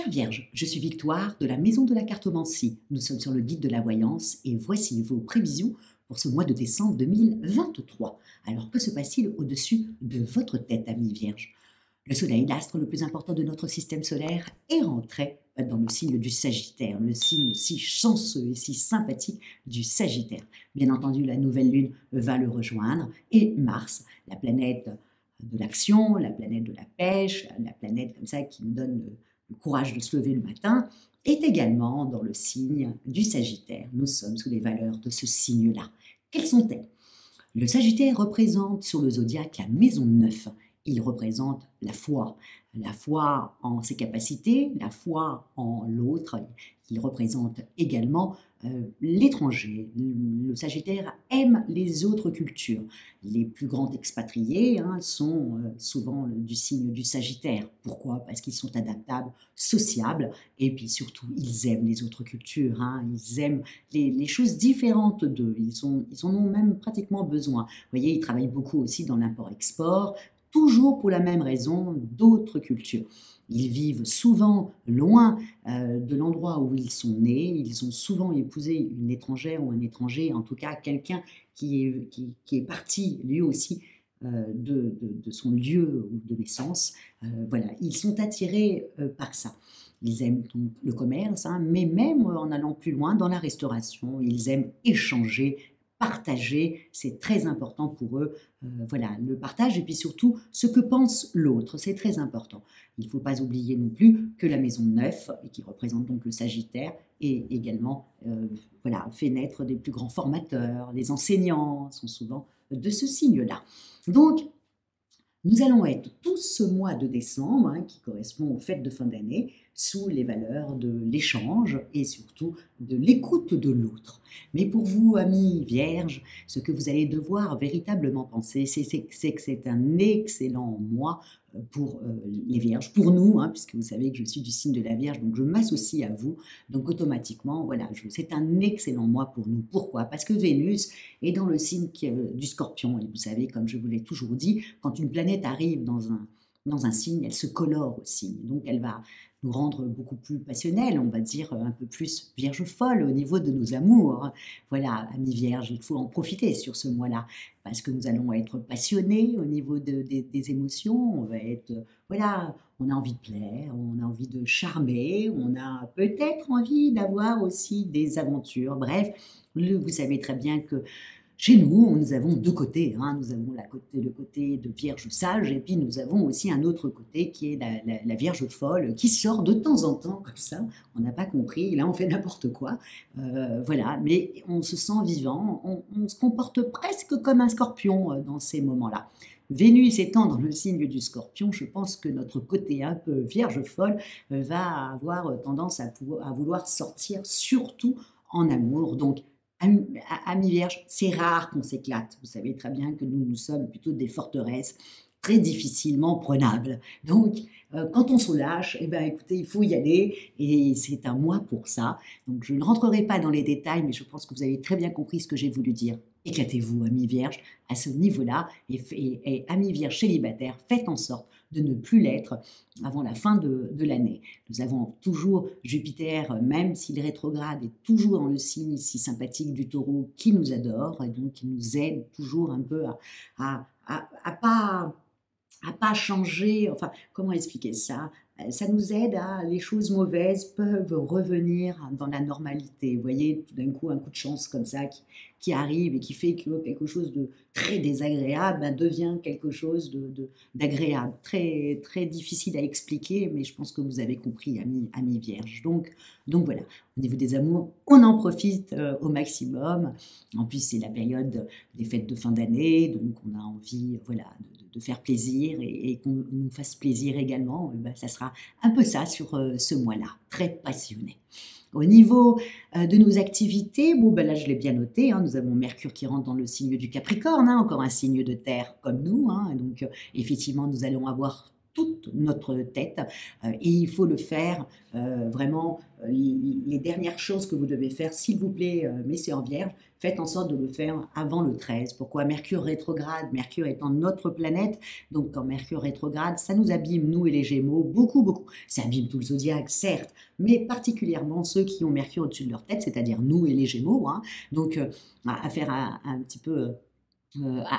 Chère Vierge, je suis Victoire de la Maison de la Cartomancie. Nous sommes sur le guide de la voyance et voici vos prévisions pour ce mois de décembre 2023. Alors que se passe-t-il au-dessus de votre tête, amis Vierge? Le Soleil, l'astre le plus important de notre système solaire, est rentré dans le signe du Sagittaire, le signe si chanceux et si sympathique du Sagittaire. Bien entendu, la nouvelle lune va le rejoindre et Mars, la planète de l'action, la planète de la pêche, la planète comme ça qui nous donne le courage de se lever le matin, est également dans le signe du Sagittaire. Nous sommes sous les valeurs de ce signe-là. Quelles sont-elles? Le Sagittaire représente sur le zodiaque la maison 9. Il représente la foi en ses capacités, la foi en l'autre. Il représente également l'étranger. Le Sagittaire aime les autres cultures. Les plus grands expatriés sont souvent du signe du Sagittaire. Pourquoi? Parce qu'ils sont adaptables, sociables, et puis surtout, ils aiment les autres cultures. Ils aiment les choses différentes d'eux. Ils en ont même pratiquement besoin. Vous voyez, ils travaillent beaucoup aussi dans l'import-export, toujours pour la même raison, d'autres cultures. Ils vivent souvent loin de l'endroit où ils sont nés. Ils ont souvent épousé une étrangère ou un étranger, en tout cas quelqu'un qui est parti lui aussi de son lieu de naissance. Voilà, ils sont attirés par ça. Ils aiment donc le commerce, mais même en allant plus loin dans la restauration, ils aiment échanger, partager, c'est très important pour eux. Voilà, le partage et puis surtout ce que pense l'autre, c'est très important. Il ne faut pas oublier non plus que la maison 9, qui représente donc le Sagittaire, et également voilà, fait naître des plus grands formateurs, les enseignants sont souvent de ce signe-là. Donc, nous allons être tout ce mois de décembre, qui correspond aux fêtes de fin d'année, sous les valeurs de l'échange et surtout de l'écoute de l'autre. Mais pour vous, amis vierges, ce que vous allez devoir véritablement penser, c'est que c'est un excellent mois pour les vierges, pour nous, puisque vous savez que je suis du signe de la Vierge, donc je m'associe à vous, donc automatiquement, voilà, c'est un excellent mois pour nous. Pourquoi? Parce que Vénus est dans le signe du Scorpion, et vous savez, comme je vous l'ai toujours dit, quand une planète arrive dans un signe, elle se colore au signe, donc elle va nous rendre beaucoup plus passionnels, on va dire un peu plus vierge folle au niveau de nos amours. Voilà, amis vierges, il faut en profiter sur ce mois-là, parce que nous allons être passionnés au niveau des émotions, on va être, voilà, on a envie de plaire, on a envie de charmer, on a peut-être envie d'avoir aussi des aventures, bref, vous savez très bien que chez nous, nous avons deux côtés. Nous avons le côté de vierge sage et puis nous avons aussi un autre côté qui est la vierge folle qui sort de temps en temps comme ça. On n'a pas compris, là on fait n'importe quoi. Voilà, mais on se sent vivant, on se comporte presque comme un scorpion dans ces moments-là. Vénus étant dans le signe du Scorpion, je pense que notre côté un peu vierge folle va avoir tendance à vouloir sortir surtout en amour. Donc, amis vierges, c'est rare qu'on s'éclate. Vous savez très bien que nous sommes plutôt des forteresses très difficilement prenables. Donc, quand on se lâche, eh ben, écoutez, il faut y aller et c'est un mois pour ça. Donc, je ne rentrerai pas dans les détails, mais je pense que vous avez très bien compris ce que j'ai voulu dire. Éclatez-vous, amis vierges, à ce niveau-là et amis vierges célibataires, faites en sorte de ne plus l'être avant la fin de l'année. Nous avons toujours Jupiter, même s'il rétrograde, est toujours dans le signe si sympathique du Taureau qui nous adore et donc qui nous aide toujours un peu à pas changer, enfin, comment expliquer ça? Ça nous aide les choses mauvaises peuvent revenir dans la normalité. Vous voyez, tout d'un coup, un coup de chance comme ça qui arrive et qui fait que quelque chose de très désagréable devient quelque chose d'agréable. Très, très difficile à expliquer, mais je pense que vous avez compris, amis vierges. Donc voilà, au niveau des amours, on en profite au maximum. En plus, c'est la période des fêtes de fin d'année, donc on a envie, voilà, de faire plaisir et qu'on nous fasse plaisir également. Ça sera un peu ça sur ce mois-là, très passionné. Au niveau de nos activités, là je l'ai bien noté, nous avons Mercure qui rentre dans le signe du Capricorne, encore un signe de terre comme nous, donc effectivement nous allons avoir toute notre tête et il faut le faire vraiment. Les dernières choses que vous devez faire, s'il vous plaît, mes sœurs vierges, faites en sorte de le faire avant le 13. Pourquoi? Mercure rétrograde, Mercure étant notre planète, donc quand Mercure rétrograde, ça nous abîme, nous et les Gémeaux, beaucoup, beaucoup. Ça abîme tout le zodiaque, certes, mais particulièrement ceux qui ont Mercure au-dessus de leur tête, c'est-à-dire nous et les Gémeaux, hein. Donc à faire un petit peu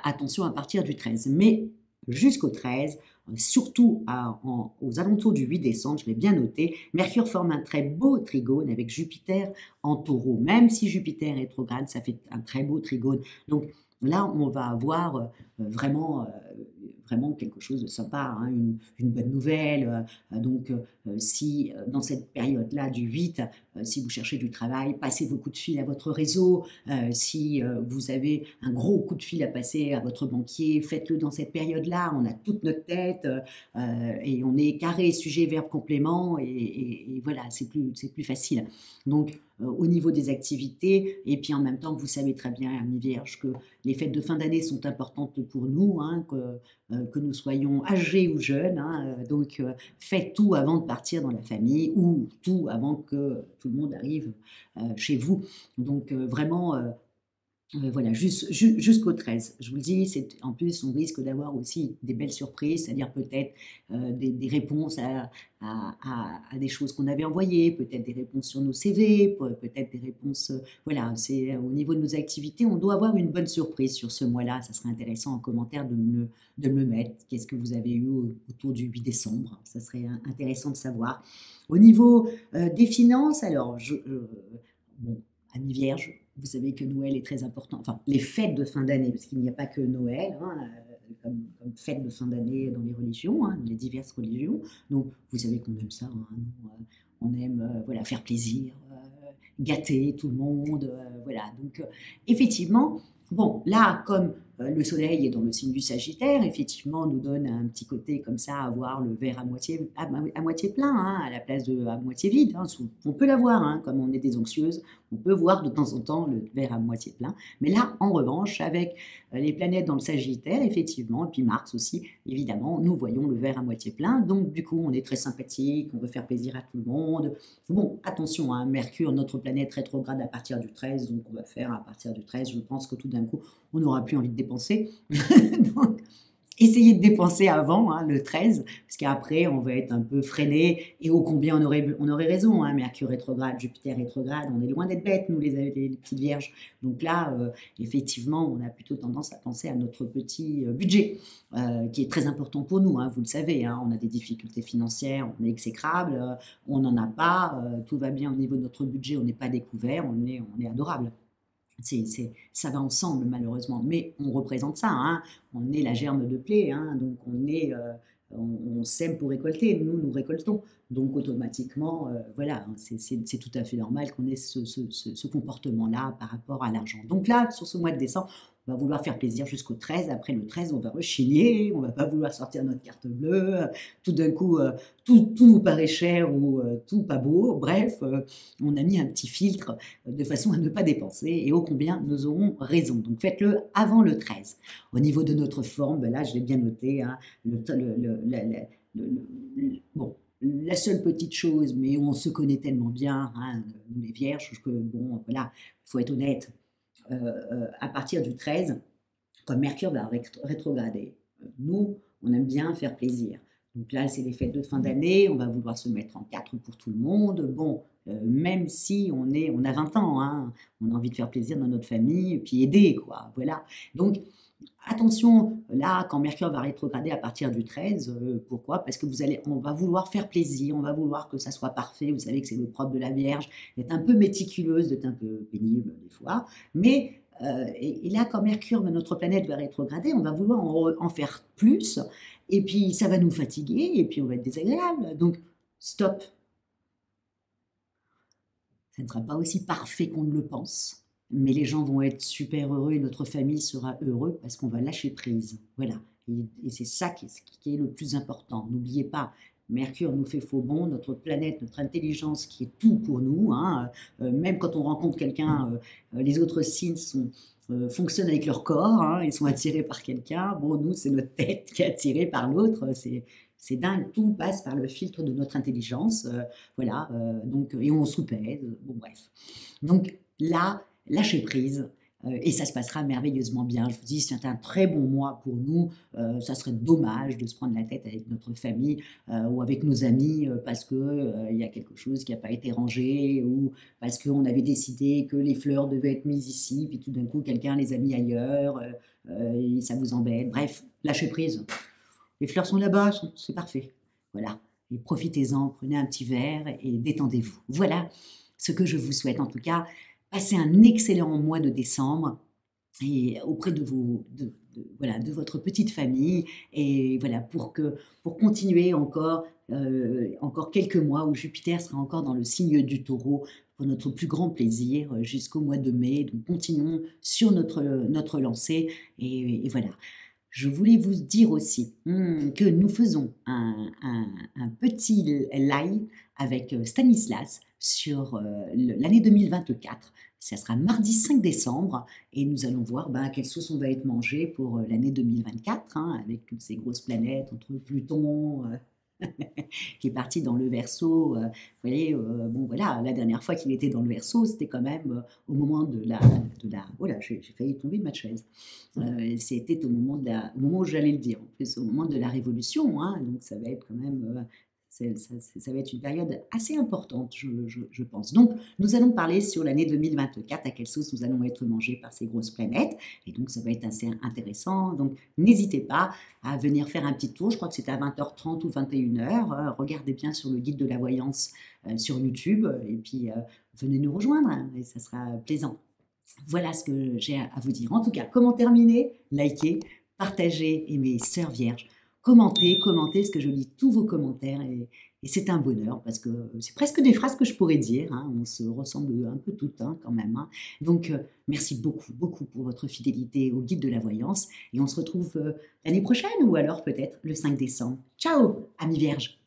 attention à partir du 13. Mais jusqu'au 13, surtout aux alentours du 8 décembre, je l'ai bien noté, Mercure forme un très beau trigone avec Jupiter en taureau. Même si Jupiter est rétrograde, ça fait un très beau trigone. Donc là, on va avoir vraiment, vraiment quelque chose de sympa, hein, une bonne nouvelle. Donc, si dans cette période-là du 8, si vous cherchez du travail, passez vos coups de fil à votre réseau. Si vous avez un gros coup de fil à passer à votre banquier, faites-le dans cette période-là. On a toute notre tête et on est carré, sujet, verbe, complément. Et voilà, c'est plus facile. Donc, au niveau des activités, et puis en même temps, vous savez très bien, Amis Vierges, que les fêtes de fin d'année sont importantes pour nous, hein, que nous soyons âgés ou jeunes. Hein, donc, faites tout avant de partir dans la famille ou tout avant que tout le monde arrive chez vous. Donc, vraiment, voilà, jusqu'au 13. Je vous le dis, en plus, on risque d'avoir aussi des belles surprises, c'est-à-dire peut-être des réponses à des choses qu'on avait envoyées, peut-être des réponses sur nos CV, peut-être des réponses. Voilà, c'est au niveau de nos activités, on doit avoir une bonne surprise sur ce mois-là. Ça serait intéressant en commentaire de me le mettre. Qu'est-ce que vous avez eu autour du 8 décembre? Ça serait intéressant de savoir. Au niveau des finances, alors, bon, Amis Vierges, vous savez que Noël est très important, enfin les fêtes de fin d'année, parce qu'il n'y a pas que Noël, hein, comme fête de fin d'année dans les religions, hein, les diverses religions. Donc vous savez qu'on aime ça, hein, on aime voilà, faire plaisir, gâter tout le monde, voilà. Donc effectivement, bon là comme le soleil est dans le signe du Sagittaire, effectivement nous donne un petit côté comme ça, avoir le verre à moitié plein, hein, à la place de à moitié vide. Hein. On peut l'avoir, hein, comme on est des anxieuses, on peut voir de temps en temps le verre à moitié plein. Mais là, en revanche, avec les planètes dans le Sagittaire, effectivement, et puis Mars aussi, évidemment, nous voyons le verre à moitié plein. Donc, du coup, on est très sympathique, on veut faire plaisir à tout le monde. Bon, attention, hein, Mercure, notre planète rétrograde à partir du 13, donc on va faire à partir du 13, je pense que tout d'un coup, on n'aura plus envie de dépenser. Donc, essayez de dépenser avant, hein, le 13, parce qu'après, on va être un peu freiné, et ô combien on aurait raison, hein, Mercure rétrograde, Jupiter rétrograde, on est loin d'être bêtes, nous, les petites vierges. Donc là, effectivement, on a plutôt tendance à penser à notre petit budget, qui est très important pour nous, hein, vous le savez, hein, on a des difficultés financières, on est exécrable, on n'en a pas, tout va bien au niveau de notre budget, on n'est pas découvert, on est adorable. Ça va ensemble malheureusement, mais on représente ça, hein. On est la germe de blé, hein, donc on sème pour récolter, nous récoltons, donc automatiquement, voilà, hein, c'est tout à fait normal qu'on ait ce comportement-là par rapport à l'argent. Donc là, sur ce mois de décembre, on va vouloir faire plaisir jusqu'au 13, après le 13, on va rechigner, on va pas vouloir sortir notre carte bleue, tout d'un coup, tout nous paraît cher ou tout pas beau, bref, on a mis un petit filtre de façon à ne pas dépenser, et ô combien nous aurons raison. Donc faites-le avant le 13. Au niveau de notre forme, ben là je l'ai bien noté, hein, bon, la seule petite chose, mais on se connaît tellement bien, hein, nous les vierges, que bon, voilà, il faut être honnête, à partir du 13, comme Mercure va rétrograder, nous, on aime bien faire plaisir. Donc là, c'est les fêtes de fin d'année, on va vouloir se mettre en quatre pour tout le monde. Bon, même si on a 20 ans, hein, on a envie de faire plaisir dans notre famille, et puis aider, quoi, voilà. Donc, attention, là, quand Mercure va rétrograder à partir du 13, pourquoi? Parce que on va vouloir faire plaisir, on va vouloir que ça soit parfait, vous savez que c'est le propre de la Vierge, d'être un peu méticuleuse, d'être un peu pénible des fois, mais et là, quand Mercure, notre planète, va rétrograder, on va vouloir en faire plus, et puis ça va nous fatiguer, et puis on va être désagréable. Donc, stop. Ça ne sera pas aussi parfait qu'on ne le pense, mais les gens vont être super heureux et notre famille sera heureuse parce qu'on va lâcher prise. Voilà. Et c'est ça qui est le plus important. N'oubliez pas, Mercure nous fait faux bond, notre planète, notre intelligence qui est tout pour nous. Hein, même quand on rencontre quelqu'un, les autres signes fonctionnent avec leur corps, hein, ils sont attirés par quelqu'un. Bon, nous, c'est notre tête qui est attirée par l'autre. C'est dingue, tout passe par le filtre de notre intelligence, voilà, donc et on sous-pèse, bon bref. Donc là, lâchez prise, et ça se passera merveilleusement bien. Je vous dis, c'est un très bon mois pour nous, ça serait dommage de se prendre la tête avec notre famille, ou avec nos amis, parce que, il y a quelque chose qui a pas été rangé ou parce qu'on avait décidé que les fleurs devaient être mises ici, puis tout d'un coup quelqu'un les a mis ailleurs, et ça vous embête. Bref, lâchez prise. Les fleurs sont là-bas, c'est parfait. Voilà, et profitez-en, prenez un petit verre et détendez-vous. Voilà ce que je vous souhaite en tout cas. Passez un excellent mois de décembre et auprès de vos voilà, de votre petite famille et voilà, pour continuer encore quelques mois où Jupiter sera encore dans le signe du Taureau pour notre plus grand plaisir, jusqu'au mois de mai. Donc continuons sur notre lancée et voilà. Je voulais vous dire aussi que nous faisons un petit live avec Stanislas sur l'année 2024. Ça sera mardi 5 décembre et nous allons voir quelle sauce on va être mangé pour l'année 2024, hein, avec toutes ces grosses planètes entre Pluton, qui est parti dans le Verseau. Vous voyez, bon voilà, la dernière fois qu'il était dans le Verseau, c'était quand même au moment voilà, j'ai failli tomber de ma chaise. C'était au moment où j'allais le dire, en plus au moment de la Révolution, hein, donc ça va être quand même, ça va être une période assez importante, je pense. Donc, nous allons parler sur l'année 2024, à quelle sauce nous allons être mangés par ces grosses planètes. Et donc, ça va être assez intéressant. Donc, n'hésitez pas à venir faire un petit tour. Je crois que c'est à 20h30 ou 21h. Regardez bien sur le guide de la voyance sur YouTube. Et puis, venez nous rejoindre, hein, et ça sera plaisant. Voilà ce que j'ai à vous dire. En tout cas, comment terminer? Likez, partagez, aimez, sœurs vierges. Commentez, commentez, ce que je lis tous vos commentaires et c'est un bonheur parce que c'est presque des phrases que je pourrais dire, hein, on se ressemble un peu toutes, hein, quand même, hein. Donc, merci beaucoup, beaucoup pour votre fidélité au guide de la voyance et on se retrouve l'année prochaine ou alors peut-être le 5 décembre. Ciao, amis vierges!